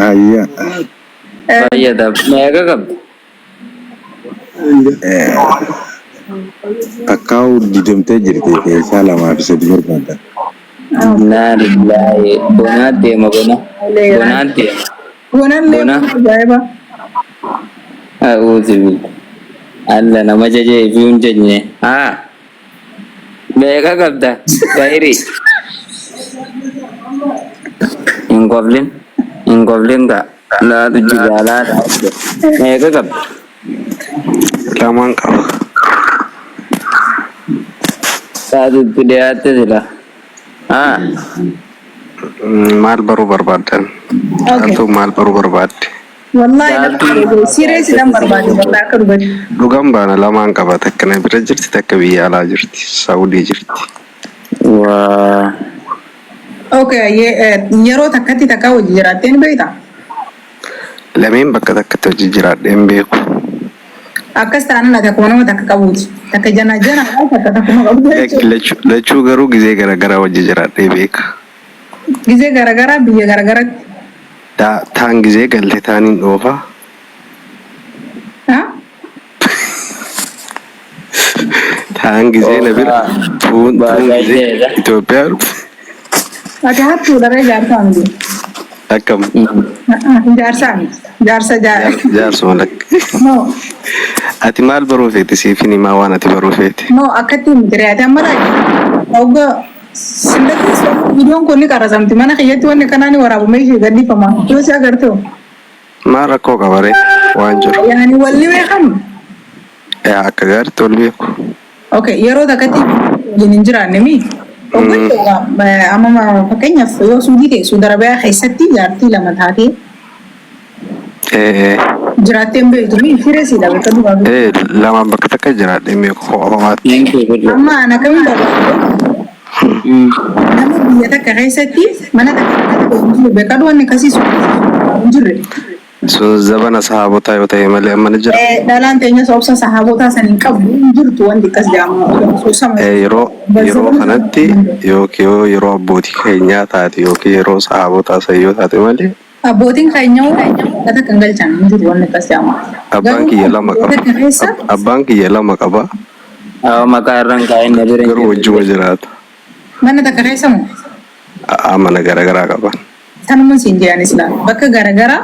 Ayya. Fayyada. Meeqa qabda? Takkaa'u didamtee jirti keessaa lamaa fi sadii barbaada. Naa lillahi. Bonaan deema bona. Bonaan deema. Bona. A'uuzi billah. Alla nama jajee fi hin jajne. Haa. Meeqa qabda? Gahiri. Hin qoblin. Hin qoblin ka. Laatu jilaalaa dhaabde. Meeqa qabda? Lamaan qaba. Taatutti dhiyaatte sila. Haa. Maal baruu barbaaddan? Jaaltu maal baruu barbaadde? Wallahi serious dan barbaade wallahi akka dubatti. Dhugaan baana lamaan qaba. Takka na bira jirti, takka biyya alaa jirti. Saawudii jirti. Waa. Okay, yeroo takkatti takka hojii jiraatteen beektaa? Lameen bakka takkatti hojii jiraadheen beeku. Akkas taanaan ati akkuma nama takka qabuuti. Takka jana takka takkuma qabu jechuudha. Lachuu garuu gizee garaagaraa hojii jiraadhee beeka. Gizee garaagaraa biyya garaagaraatti. Taan gizee galte taaniin dhoofa. Taan gizee na bira tuun gizee Itoophiyaa dhufe. Ati hattuu dharee jaarsaa miti. Akkam. Jaarsaa miti. Jaarsuma lakka. No. Ati maal baruu feeti siifin himaa waan ati baruu feeti? No akkatti miti re'aati amma hogga sindatti viidiyoon kun ni qarasamti mana kiyyatti wanni kanaan waraabamee ishee gaddifama. Yoo si agartee. Maal rakkoo qabaree waan jiru? Yaani walli beekamu. Akka gaariitti wal beeku. Okay, yeroo takkatti waliin hin jiraanne mi? Amma fakkeenyaaf yoo suudii ta'e Suudi Arabiyaa keessatti jaartii lama taatee jiraatteen beektu mi? Fireesiidha bakka duraa. Lamaan bakka takka jiraadhee beeku ho'amaatti. Amma ana kamiin barbaadu? Nama biyya takka keessatti mana takka beekadu wanni akkasii hin jirre. Sun zabana sahabotaa yoo ta'e malee amma ni jira. Dhalaan teenya obsa sahabotaa san hin qabu hin jirtu wanti akkas jedhamu. Yeroo kanatti yookiin yeroo abbootii keenyaa taate yookiin yeroo sahabotaa san yoo taate malee. Abbootiin keenyaa kata kan galchan hin jiru wanti akkas jedhamu. Abbaan kiyya lama qaba. Maqaa irraan kaa'in na bira. Garuu wajjuma jiraata. Mana takka keessa moo? Mana garaagaraa qaban. Sanuma siin jedhan islaan bakka garaagaraa.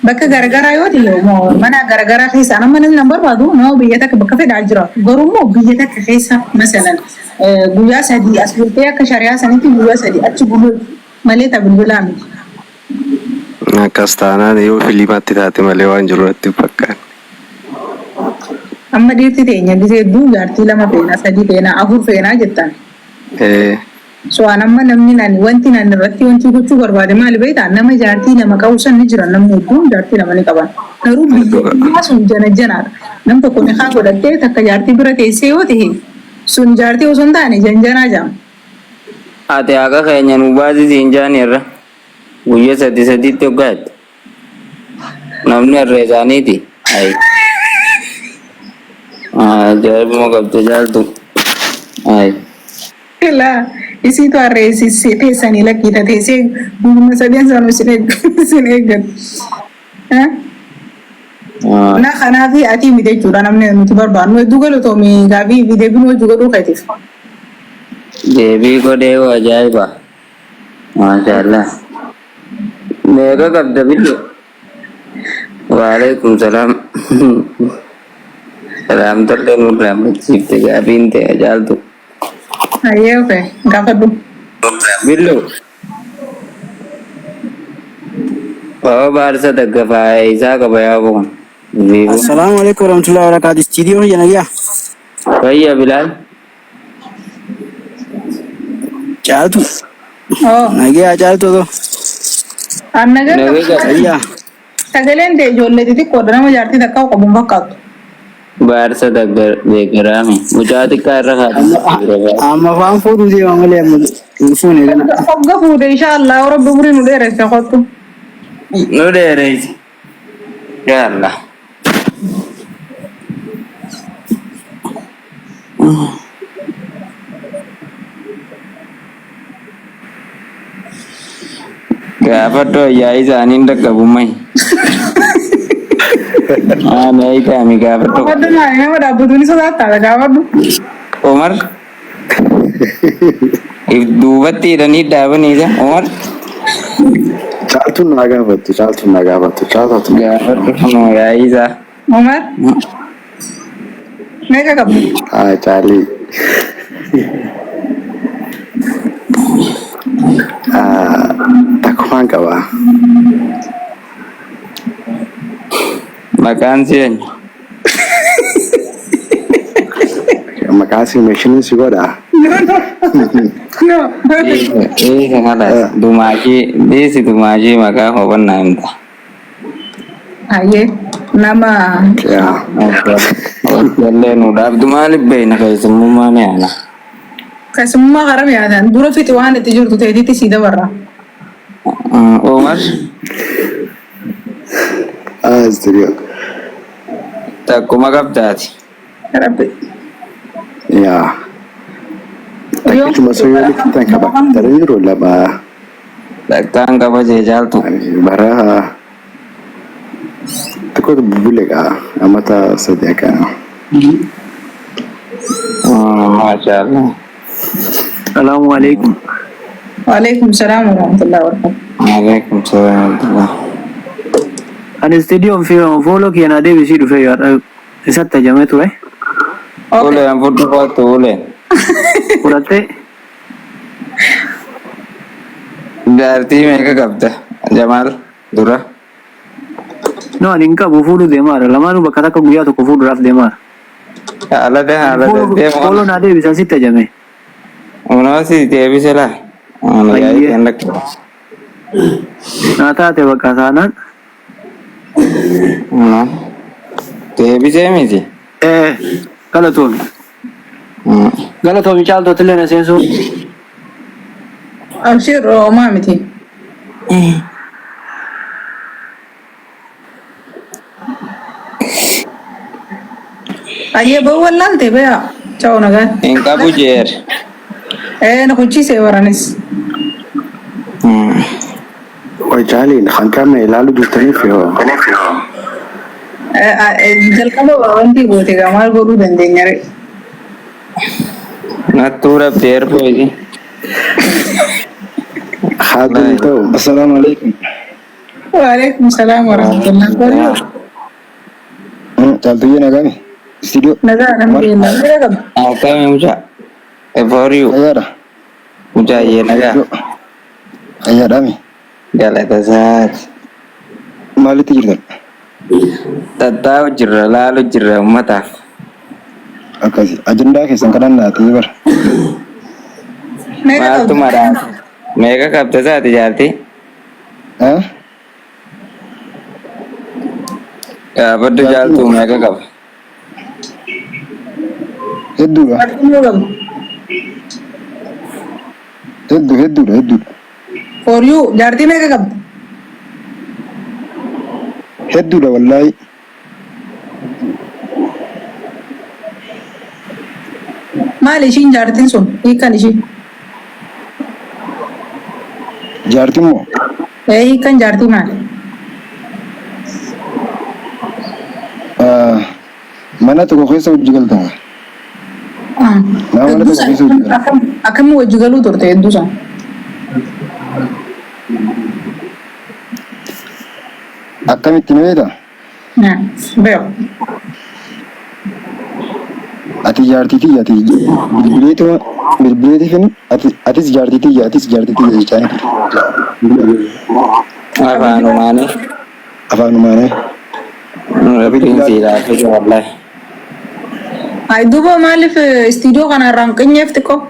Bakka garaagaraa yoo ta'e mana garaagaraa keessa nama namni barbaadu nama biyya takka bakka fedhaa jiraatu garuu immoo biyya takka keessa masalan guyyaa sadii as bultee akka shari'aa sanitti guyyaa sadii achi buluu malee bilbilaa miti. Akkas taanaan yoo filiimaatti taate malee waan jiru natti fakkaan. Amma dhiirti teenya gisee hedduu jaartii lama feenaa sadii feenaa afur feenaa jettaan. So amma namni wanti nan irratti wanti gochuu barbaade maali beektaa nama jaartii lama qabu san ni jira namni hedduun jaartii lama ni qaban. Garuu biyya sun janaadha. Nam tokko ni haa godhattee takka jaartii bira teessee yoo ta'e sun jaartii osoo hin taane janjanaa jaama. Ati akka keenya nu baasisi hin jaani irra guyyaa sadiitti hoggaatti. Namni irra isaaniiti. Jaaruma qabte jaaltu. Ilaa isiitu harreessisee teessanii lakkiita teessee guyyuma sadeen sanuu isin eeggatu. Na kanaaf ati miti jechuudha namni nuti barbaadnu hedduu galatoomii gaafii fi deebiin hojii godhuu keetiif. Deebii godhee ajaa'iba. Maashaallah. Meeqa qabda billo? Waalaikum salaam. Salaam tollee nurraa machiifte gaafiin ta'e jaaltu. Ayyee ofe gaafadhu. Billo. Baarsa daggafaa isaa qaba yaa boon. Assalamualaikum warahmatullahi wabarakatuh. Studio ya Nagia. Fayya Bilal. Jaaltu. Oh. Nagia jaaltu to. Annagar. Fayya. Sagaleen ta'e ijoollee xixiqqoodha nama jaartii takka qabuun fakkaatu. Baarsa deeggarame mucaa xiqqaa irra kaadhama. Amma waan fuudhu deema malee amma fuune kana. Hogga fuudhe inshaallah rabbi umurii nu dheeresse kottu. Nu dheeresse. Yaallah. Gaafadhu ayyaa isaanii dhaqqabummaa. Ani kami gaafadhu. Gaafadhu maali nama dhaabbatuun isa taataadha gaafadhu. Omar. Duubatti hidhanii dhaabaniisa Omar. Caaltuun naa gaafattu caaltuun. Gaafadhu kunoo yaa'ii isaa. Omar. Meeqa qabdu? Caalii. Takkumaan qabaa. Maqaan si eenyu? Maqaan si meeshanii si godhaa. Isa kanas dumaashii maqaa hubannaa himta. Hayyee nama. Jallee nuudhaaf maaliif beekna keessummaa ni aana. Keessummaa karam yaadan dura fixi waan itti jirtu ta'eetitti si dabarra. Omar. Studio. Takkuma qabdaati. Rabbi. Yaa. Cuma soalnya kita kabak terus lama. Takkan kapa je jaltu. Bara. Takut boleh kah? Amata sediakan. Masya Allah. Assalamualaikum. Waalaikumsalam warahmatullahi wabarakatuh. Waalaikumsalam warahmatullahi. Ani stadium film follow kian ada bisi du fe yar. Isat tajam itu Boleh yang foto foto boleh. Urate. Berarti mereka kapta. Jamal Dura. No ninka bufudu demar. Lamaru bakata ko guya to ko fudu raf demar. Ala deh dia mau. Follow nade bisa sit tajame. Mana sih dia bisa lah. Ya enak. Nata te bakasanan. Dia bisa misi. Galaton. Galaton chal to tele na senso. Abshir ma miti. Aye bawa lalte bea. Ciao naga. Engkau bujer. Na kunci se waranis. Oi Charlie, kan kami lalu di televisi. Jalqaba wanti goote gamal godhuu dandeenyare. Natura player poeti. Hadul itu. Assalamualaikum. Waalaikumsalam warahmatullahi wabarakatuh. Caaltuyyee nagaa mi? Studio. Nagaa alhamdulillah. Nagaa qabdu. Apa yang muda? For you. Nagaadha. Muda ye naga. Ayyaadhaa mi? Galata saat. Maalitti jirtan? Tattaawu jirra laalu jirra ummataaf. Akkasi. Ajandaa keessan kanaan naatee bara. Maaltu maraa? Meeqa qabda saati jaarti? Gaafadhu jaaltu meeqa qaba? Hedduudha. Hedduudha. For you jaartii meeqa qabda? Hedduudha wallaahi. Maal ishiin jaartiin sun hiikan ishii? Jaartiin moo? Hiikan jaartii maali? Mana tokko keessa hojii galtaa? Akkamii hojii galuu turte hedduu sana? Akkamitti ni beektaa? Beeku. Ati jaartitii ati bilbileetii fi atis jaartitii jechaa Afaanumaanii. Afaanumaanii. Rabbiin siidhaafi wallahi. Ay duuba maaliif istiidiyoo kanarraan qinyeef xiqqoo?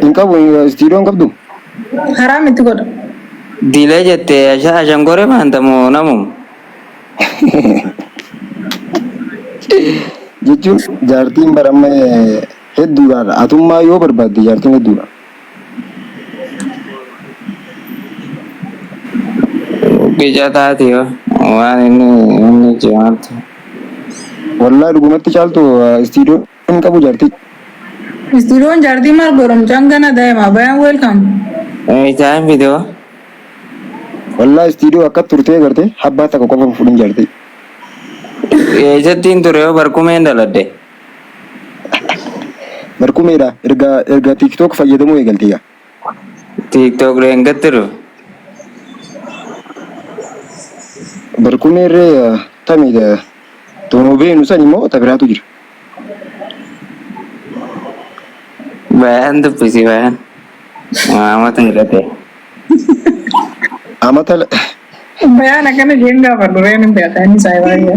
Hin qabu istiidiyoon qabdu? Haraam itti godha. Diilee jettee ashangoree maantamoo namum? Jechuun jaartiin baramma hedduudha. Atummaa yoo barbaadde jaartiin hedduudha. Bija taati yoo waan inni jimaatu. Wallaahi dhugumatti caaltu istiidiyoo hin qabu jaartii. Istiroon jaartii maal gorom jangana daa'ima bayan welcome. Isaan video. Wallahi studio akka turtee garte habbaa takka qofa fuudhin jaartii. Eessattiin ture yoo barkumeen daladde. Barkumeedha erga TikTok fayyadamuu eegaltee. TikTok reengattiru. Barkumeerree tamiidha. Tonobeenu san immoo tabiraatu jira. Bayan dubbisi bayan. Amata hidhate. Amata Bayan akkana jeengaa fardureen hin beekan isaa baay'ee.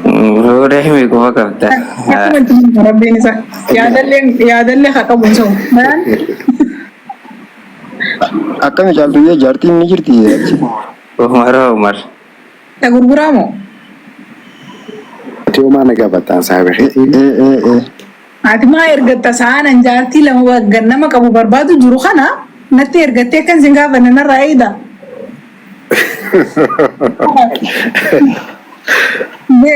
Fuudhee himi qofa qabda. Akkuma itti rabbiin isaa yaadallee haa qabuun sa'u. Bayan akkami caaltuyyee jaartiin ni jirti. Umar. ta gurguraa moo? Ati homaa nagaa battaan saabee. Ati maa ergatta sa'aanan jaartii lama waggan nama qabu barbaadu jiru kana natti ergattee kan sin gaafanne narraa eeyida.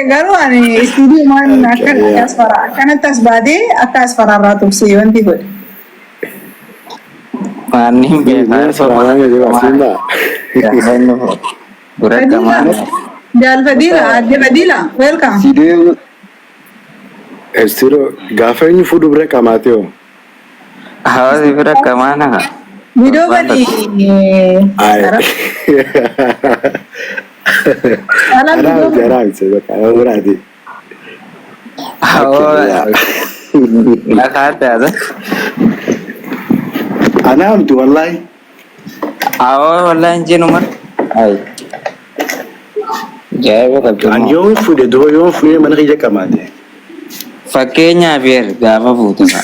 Garuu ani istuudiyoo maan akkanatti as baatee akka as faraarraa tuksee wanti godhe. Maanni hin beekaa. Jaalfadiila adde fadiila welcome. Studio Estiro gaafa inni fuudhu bira qamaatee hoo. Hawaasi bira kamaana. Video bani Araamse bakka biraati. Nakaate ada. Anaamtu wallahi. Wallahi jenuma. Ay. Jaayiba qabdu. An yoo fuudhe doo yoo fuudhe mana kiyya qamaatee. Fakkeenyaaf gaafa fuutudha.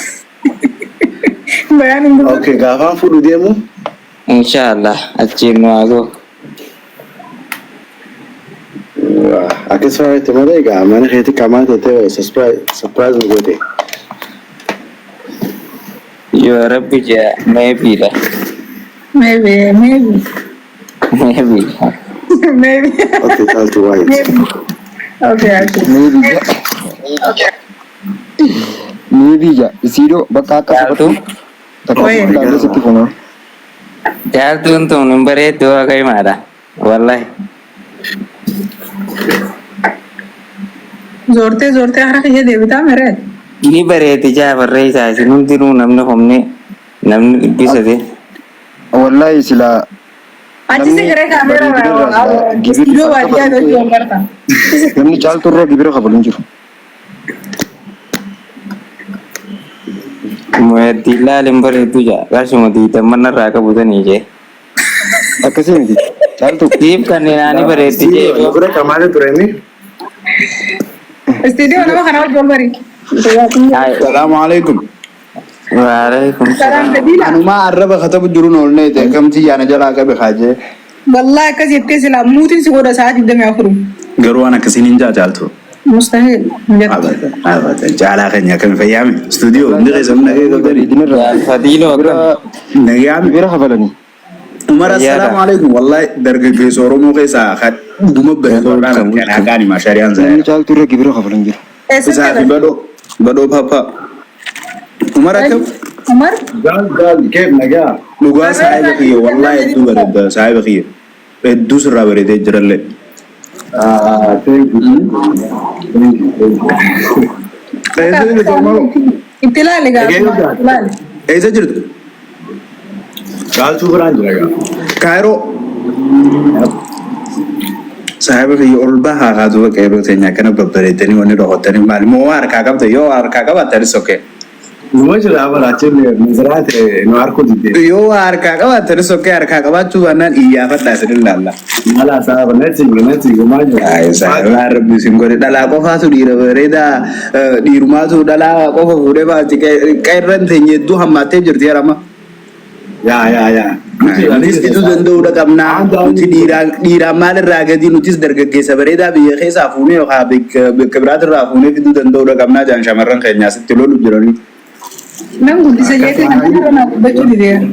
Bayan hin Okay gaafaan fuudhu deemu. Inshallah achiin nu haa ga'u. Akkasuma itti malee egaa mana keetti qamaatee ta'e surprise nu goote. Yoo rabbi jaa maybe. maybe. Maybe. Okay caaltu waayee. Okay, actually. Maybe ja studio bakka akka Jaaltu takka fuudhaa sitti kunoo. jaaltuun tun hin bareeddu akka himaadha. Wallahi. Zoortee harka kiyya deebitaa meree. Ni bareedi jaafarree isaa isin hundinuu namni dubbisate. Wallahi sila Achi sigaree kaameeraa istuudiyoo baadiyyaa hojii barta. namni caalturra gibira qabalu hin jiru. Mu'eetti ilaalin bareeddu jaa qarshuma diitan manarraa qabutanii jee. Akkasii miti caaltu Siif kanneen bareeddi jee. Bira qamaatee ture inni. Istuudiyoo nama kana wajjin barii. Salaamu alaikum. Waalaikum Saraan salaam. fadiila. Anumaa arraba katabu jiru noolne ta'e kamti yaana jalaa qabe kaajee. Wallahi akkas jettee silaa muutiin si godha sa'aatii 24. Garuu waan akkasiin hin jaaltu. Mustahil. Abata jaalaa keenya kan fayyame. Stuudiyoo hundi keessa nagee qabdanii. idinirra Fadiiloo akkam. Nagayaame. gibira qabalanii. Umar assalaamu alaikum. Wallahi dargaggeessa Oromoo keessaa kan dhuma bareedoodhaan kan haqaani maashari'aan namni zaya. caalturra gibira qabalu hin jiru. Isaa fi badoo papa. Umar akkam. Umar. Gaal keef nagaa. Dhugaa saahiba kiyya wallahi hedduu bareeda saahiba kiyya. Hedduu sirraa bareedee jirallee. Itti ilaali gaafa. Eessa jirtu? Gaaltuu biraan jira gaa. Kaayiroo. Saahiba kiyya ol bahaa kaatu bakka yeroo teenyaa kana babbareedanii wanni dhoqottanii maali moo harkaa qabda yoo harkaa qabattanis okkee. Numa jira baraacheen misiraate nu harkuu didee. Yoo harkaa qabattanis okkee harkaa qabaachuu baannaan iyyaafadhaa isin ilaalla. Mala saaba natti gumaa jira. Saahiba rabbi isin godhe dhalaa qofaatu dhiira bareedaa dhiirumaatu dhalaa qofa fuudhee baati qeerran teenye hedduu hammaattee jirti jedhama. Yaa. Nutis fiduu danda'uudha qabnaa. Nuti dhiiraan maalirraa gadi nutis dargaggeessa bareedaa biyya keessaa fuunee yookaan bakka biraatirraa fuunee fiduu danda'uudha qabnaa jaan shamarran keenyaa sitti lolu jiranii. Nam guddisa jeetii kan irra naa dubbachuu dideera.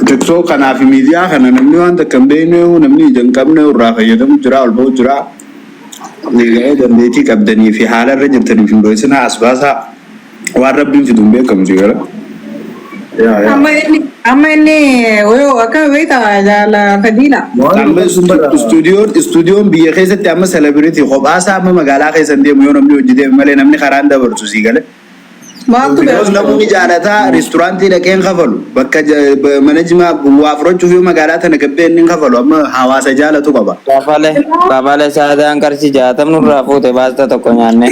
Tiktoo kanaa fi miidiyaa kana namni waan takka hin beekne namni ija hin qabne irraa fayyadamu jira ol ba'u jira. Egaa dandeettii qabdanii fi haala irra jirtanii fi hundoosinaa as baasaa waan rabbiin fiduun beekamu si gara. Amma inni yoo akka beekta jaala Fadila. Amma istuudiyoon biyya keessatti amma selebiritii kophaasaa amma magaalaa keessan deemu yoo namni hojjetee malee namni karaan dabarsu si gale. Maaltu Because namni jaalataa reesturaantii dhaqeen kafalu bakka mana jimaa waa fudhachuuf yoo magaalaa tana gabbee inni kafalu amma hawaasa jaalatu qaba. Kafale saadaan qarshii 60 nurraa fuute baasta tokko nyaanne.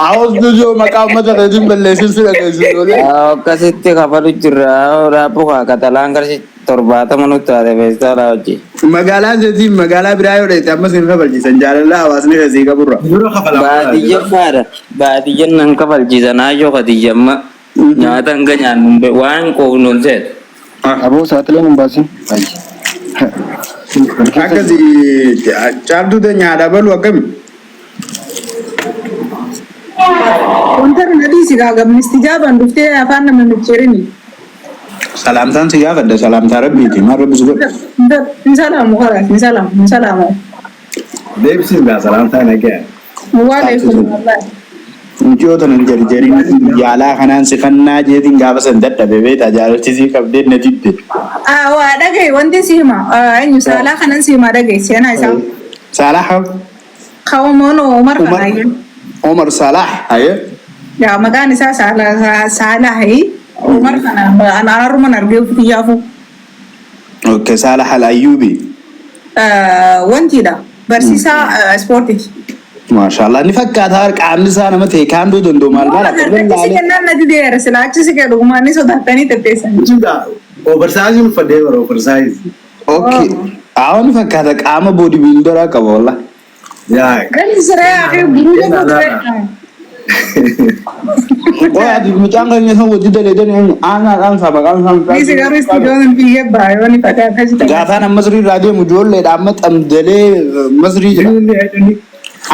Awus tujuh maka umat ada jumlah lesin sudah guys. Akkasitti kafalu jirra raapuu katalaan qarshii 70 nutti taate beektaa hojii. Magaalaa jetiin magaalaa biraa yoo ta'e amma sin kafalchiisan jaalalaa hawaasni keessii qaburra. Baadiyyaa faadha. Baadiyyaan nan kafalchiisan hayyoo kadiyyaamma nyaata hanga nyaannu waan qoofnu ol seetu. Aboo saaxileen hin baasin. Akkasii caaltuuta nyaata balu akkami? wanta nadi si gagam istijaban dufte afaan nama michirini. Salamtaan si gaafadha salamtaa rabbiiti maal rabbi si godha? Insalamu khalas insalamu. Deebisiin gaa salamtaa nagaya. Waalaikum wallahi. Mucioota nan jarjariin yaalaa kanaan si fannaa jeetiin gaafa san dadhabe beeta jaalalchisii qabdeen na jibbe. Waa dhagaye wanti si hima eenyu saalaa kanan si hima dhagaye seenaa isaa. Saalah haa? Kawamoon Umar kanayya. Umar Salah haye? Yaa maqaan isaa Saalah Umar kana anarruman argee ufitiyaafu. Okay Salah al-Ayyubi. Wantidha barsiisaa ispoortiiti. Mashallah ni fakkaata qaamni isaa nama ta'e kaandoo dandoo maal maal akka Achi kennaan nadi deera silaachi si jedhu gumaanni sodaatanii tetteessan. Oversize nu fadee bara oversize. Okay. Awwan fakkaata qaama body builder qaba wallah. Yaa. Gani siree akhi buruulee buturee. Oh adi mucaan kan nyata wajji dalee aanaan sama kan sama. Isi garuu istiidoon fiigee baay'oo ni fakkaata akkasii ta'e. Gaafaan Masrii raadiyoo mujoolleedha amma xamdalee Masrii jira.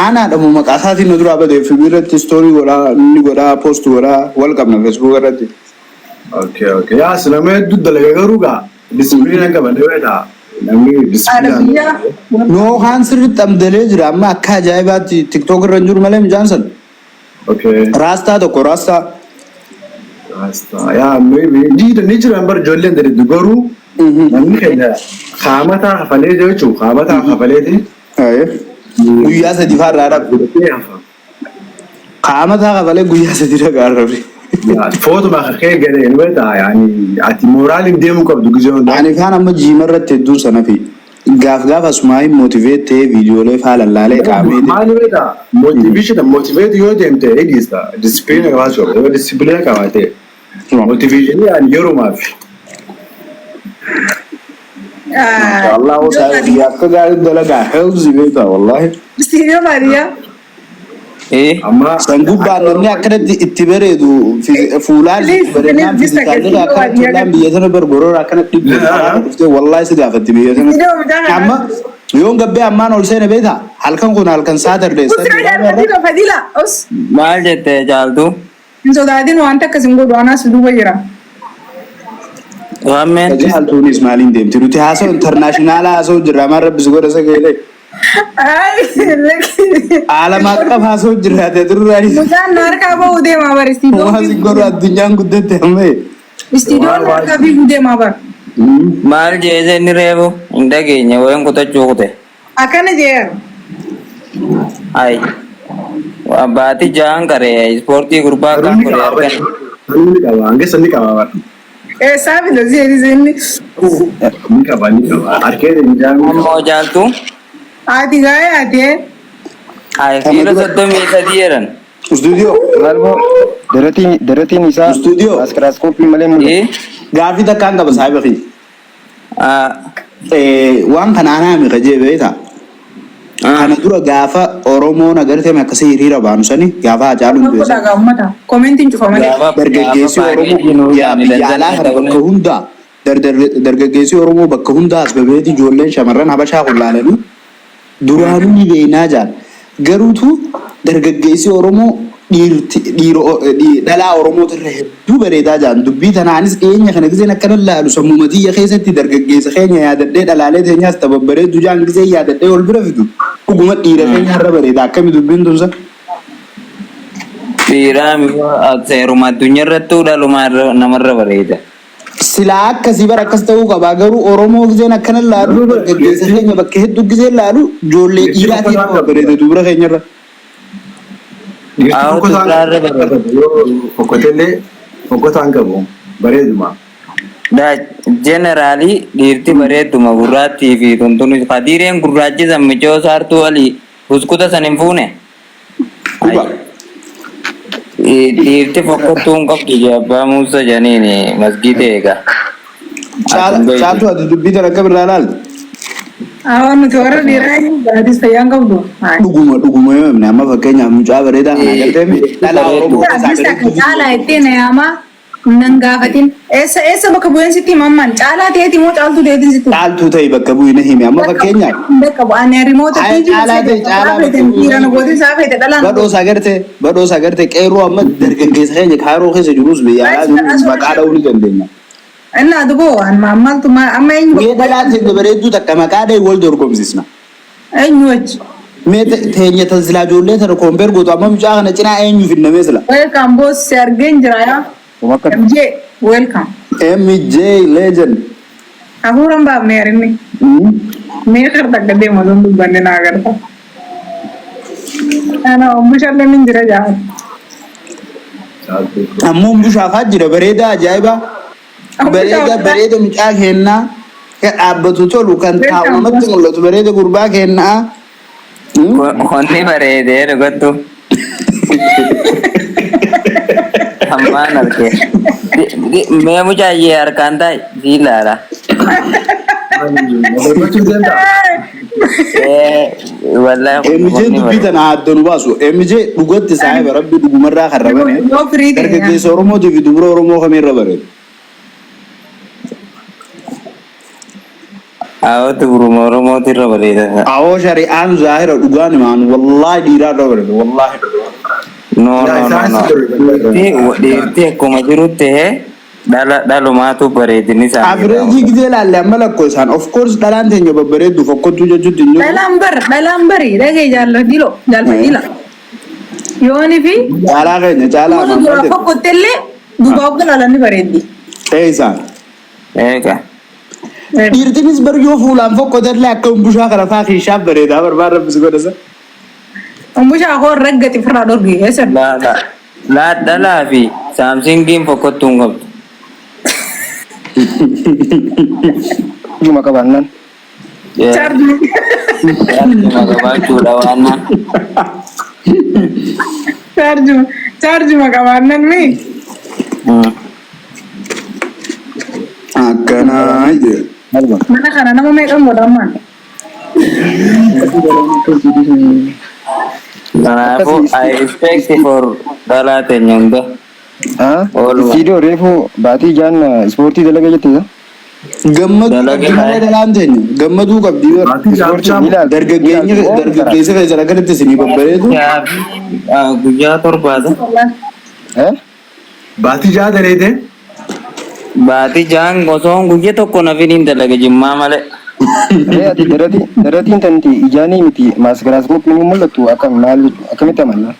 Ana ada mau makasih nu dura bade fibirat story gola post gola welcome na Facebook irratti. Okay. Ya selama itu dalaga garuga. Disiplin ka bade weda. Namni disiplin. No hansir tamdale jira amma akka ajaibaati TikTok irra jiru malee Johnson. Okay. Rasta to ko rasta. Ya maybe ni jira ambar jolle ndere dugaru. Namni kenda khamata khafale jechu khamata khafale thi. Aye. Guyyaa sadi farraadha. Qaamataa qabalee guyyaa sadi dhagaarrabe. Footuma kee galee weta yaani ati mooraalin deemu qabdu gizoon. Ani kaan amma jiima irratti hedduu sana fi gaaf asuma motivate ta'ee viidiyoolee faalallaalee qaamee. Maali weta motivate yoo deemte eegista disipiliina qabaachuu yoo disipiliina qabaate motivation yaani yeroo maafi. Allah usai akka gaarii dalagaa helzi beektaa wallahi. Istiidoo baadiyyaa. Amma sangubbaan namni akkanatti itti bareedu fuulaan bareedinaan fiizikaallee akkanatti biyya sana barbaadoo akkanatti dhibbee wallahi si gaafatti biyya sana. Amma yoon gabbee ammaan ol seene beektaa halkan kun halkan Saturday. Maal jettee jaaltu? Hin sodaatin waan takkas hin godhu anaas duuba jira. Waamen. Jaaltuunis maaliin deemti nuti haasoo intarnaashinaala haasoo jirra maan rabbisi godha sagalee. Alamaa qaba haasoo jirraate durraani. Mucaan harkaa bahuu deemaa bara istiidoo. Waasi godhu addunyaan guddatte ammee. Istiidoon harkaa biifuu deemaa bara. Maal jeese inni reebu hin dhageenye wayan kutachuu kute. Akkana jeera. Ay. Baati jaan qaree ispoortii gurbaa kan godhe argan. Ni qaba angessa ni qaba bara. Sabi da zai ni. Ni qaba arkee ni jaan. Ammoo jaaltu. Ati gaya ati. Ay fiira 33 yeran. Studio. Albo daratiin isaa Studio. askaraskooppii malee mul'atu. Gaafii takkaan qaba saayiba waan kanaanaa mi qajee beektaa. Kana dura gaafa Oromoon agartee akkasii hiriira baanu sani gaafa Hacaaluun Aku dah gammata. Komentin cufa malee. dargaggeessi Oromoo biyya alaa kana bakka hundaa dargaggeessi Oromoo bakka hundaa as babeeti ijoolleen shamarran Habashaa qullaalanii duraanuu ni beeynaa jaan garuutu dargaggeessi Oromoo dhalaa Oromootirra hedduu bareedaa jaan dubbii tanaanis dhiyeenya kana giseen akkana laalu sammuu matiyya keessatti dargaggeessa keenya yaadadhee dhalaalee teenyaas tababbareedu jaan gisee yaadadhee ol bira fidu dhuguma dhiira keenya irra bareeda akkami dubbiin tumsa. Dhiiraa seeruma addunyaa irrattuu dhalumaa namarra bareeda. Silaa akkasii bara akkas ta'uu qaba garuu Oromoo giseen akkana laalu gaggeessa keenya bakka hedduu giseen laalu ijoollee dhiiraatiin bareeda dubara keenya irra. Fokkotaan qabu bareeduma. Generaalii dhiirti bareeduma gurraattii fi tuntuun fadiireen gurraachi sammicoo saartuu walii buskuta san hin fuune. Dhiirti fokkottuun qabdu jabbaa muusa janiini masgiida eega. Caaltu ati dubbii tan akka birraa laaltu. Nuti warra dhiiraa baadis fayyaan qabdu. Dhuguma yoo himne amma fakkeenyaaf mucaa bareedaa kana agartee dhalaa Oromoo caalaa ittiin nayaamaa nan gaafatin eessa bakka bu'een sitti mamman caalaa ta'eeti moo caaltuu ta'eetiin sitti caaltuu ta'e bakka bu'ina hime amma fakkeenyaaf bakka bu'aan rimoota badhoo sagarte qeerroo amma dargaggeessa keenya kaaroo keessa jirus biyyaa maqaa dha'uu ni dandeenya. Innaa duboo maaltu amma eenyu mee dhalaatti bareedduu takka maqaa dha'e wal dorgomsisna. Eenyu wachi. Mee teenya tasilaa ijoollee tana koombeer gootu amma mucaa kana cinaa eenyu finnamee sila. Welcome boss si argeen jira yaa. MJ welcome. MJ legend. Afuuran baaf mee arinni. Mee karta akka deema sun dubbanne naa agarta. Ana ombushallee min jira jaa. Ammoo ombushaafaa jira bareeda ajaa'iba. Bareeda mucaa kennaa kan dhaabbatu tolu kan taa'u namatti mul'atu bareeda gurbaa kennaa. Konni bareedee dhugattu. Hammaan argee. Mee mucaayyee harkaan taa'e jiilaadha. MJ dubbii tana addanu baasu. MJ dhugatti saayib rabbi dhugumarraa kan rabane. Dargaggeessa Oromootii fi dubara Oromoo kamirra bareedu. Awwaatu guruma Oromootirra bareeda. Awoo shari'aan zaahira dhugaan himaan wallaahi dhiiraarra bareedu wallaahi. No. Dhiirti akkuma jirutti dhalumaatu bareedini isaa. Averejii gisee laalle amma lakkoo isaan of course dhalaan teenya babbareeddu fokkottuu jechuutti hin jiru. Dhalaan bari dhagee jaalladhiila. Yooni fi. Caalaa keenya caalaa. Kun dura fokkotteellee dubaaf galaalanni bareeddi. Isaan. Eega. Dhiirtinis baryoo fuulaan fokkotellee akka umbushaa kana faa kiishaaf bareedaa barbaan rabbisi godhasa. Umbushaa koo raggati firraa dhorgee eessa? Dhalaa fi saamsingiin fokkottuun qabdu. Juma qabaannan. Juma qabaachuudha waannaan. Chaarjuma qabaannan mi? Akkanaa jedhe. Mana kana nama meeqan godhamaan? Kanaafuu I respect for dhalaa teenya hunda. Video reefu baatii jaan ispoortii dalaga jettee Gammaduu qabdi malee dhalaan teenya gammaduu qabdi dargaggeessa keessa akkanatti isinii babbareedu. Guyyaa torbaata. Baatii jaa dareete. Baatii jaan gosoon guyyaa tokko nafiniin dalaga jimmaa malee. ati daratiin tanti ijaanii miti maasgiraasmoopii ni mul'attu akkamitti amanna?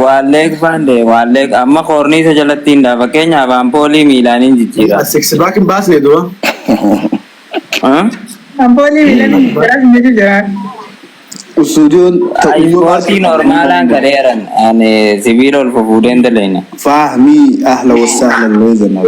Waalleek baande waalleek amma koorniisa jalatti hin dhaa fakkeenyaaf ampoolii miilaaniin jijjiira. Six pack hin baasne du'a. Ampoolii miilaaniin jijjiira. Stuudiyoon ispoortii normaalaan kadheeran ani sibiila ol fuudheen daleenya. Fahmii ahla wasahla loo zanna.